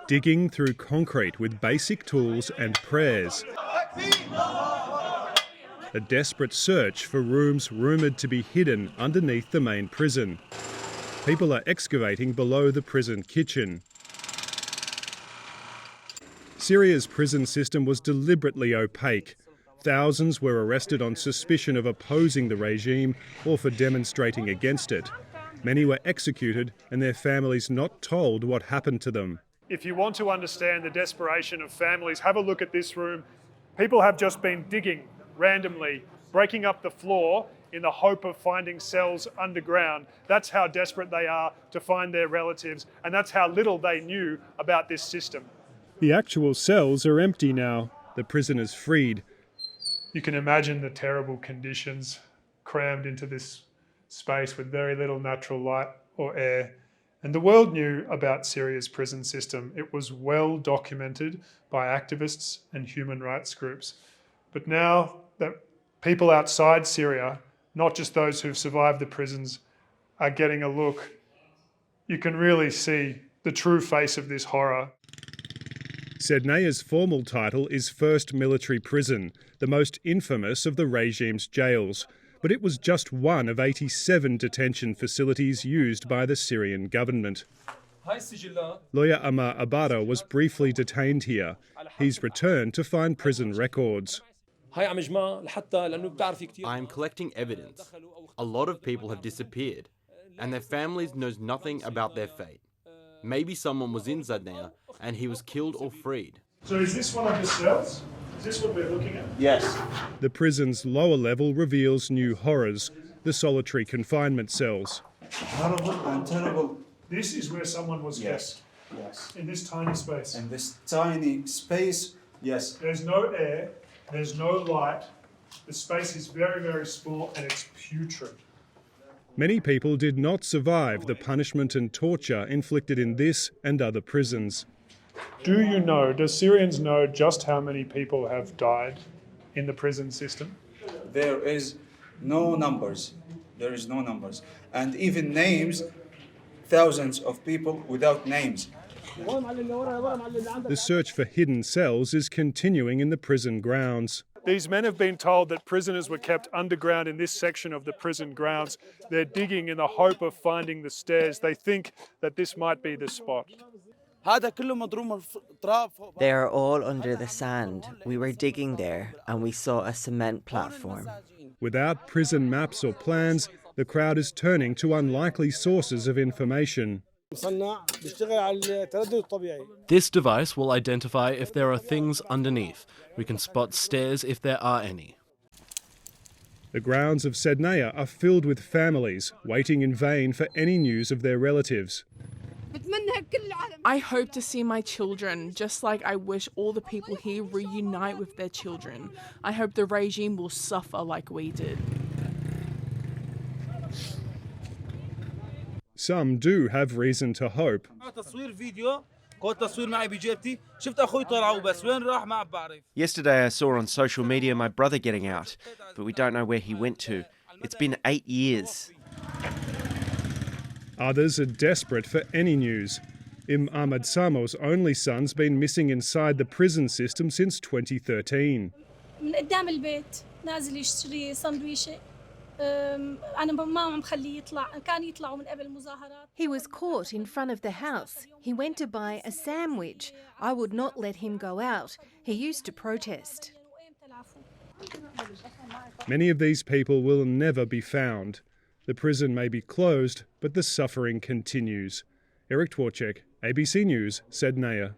digging through concrete with basic tools and prayers. A desperate search for rooms rumoured to be hidden underneath the main prison. People are excavating below the prison kitchen. Syria's prison system was deliberately opaque. Thousands were arrested on suspicion of opposing the regime or for demonstrating against it. Many were executed and their families not told what happened to them. If you want to understand the desperation of families, have a look at this room. People have just been digging randomly, breaking up the floor in the hope of finding cells underground. That's how desperate they are to find their relatives, and that's how little they knew about this system. The actual cells are empty now. The prisoners freed. You can imagine the terrible conditions crammed into this space with very little natural light or air. And the world knew about Syria's prison system. It was well documented by activists and human rights groups. But now that people outside Syria, not just those who've survived the prisons, are getting a look, you can really see the true face of this horror. Sednaya's formal title is First Military Prison, the most infamous of the regime's jails. But it was just one of 87 detention facilities used by the Syrian government. Lawyer Amar Abara was briefly detained here. He's returned to find prison records. I'm collecting evidence. A lot of people have disappeared, and their families knows nothing about their fate. Maybe someone was in Sednaya and he was killed or freed. So is this one of the cells? Is this what we're looking at? Yes. The prison's lower level reveals new horrors, the solitary confinement cells. Horrible and terrible. This is where someone was kept. Yes. In this tiny space. In this tiny space, yes. There's no air, there's no light. The space is very, very small and it's putrid. Many people did not survive the punishment and torture inflicted in this and other prisons. Do Syrians know just how many people have died in the prison system? There is no numbers. There is no numbers. And even names, thousands of people without names. The search for hidden cells is continuing in the prison grounds. These men have been told that prisoners were kept underground in this section of the prison grounds. They're digging in the hope of finding the stairs. They think that this might be the spot. They are all under the sand. We were digging there and we saw a cement platform. Without prison maps or plans, the crowd is turning to unlikely sources of information. This device will identify if there are things underneath. We can spot stairs if there are any. The grounds of Sednaya are filled with families waiting in vain for any news of their relatives. I hope to see my children, just like I wish all the people here reunite with their children. I hope the regime will suffer like we did. Some do have reason to hope. Yesterday I saw on social media my brother getting out, but we don't know where he went to. It's been 8 years. Others are desperate for any news. Ahmad Samo's only son's been missing inside the prison system since 2013. He was caught in front of the house. He went to buy a sandwich. I would not let him go out. He used to protest. Many of these people will never be found. The prison may be closed, but the suffering continues. Eric Twarchek, ABC News, Sednaya.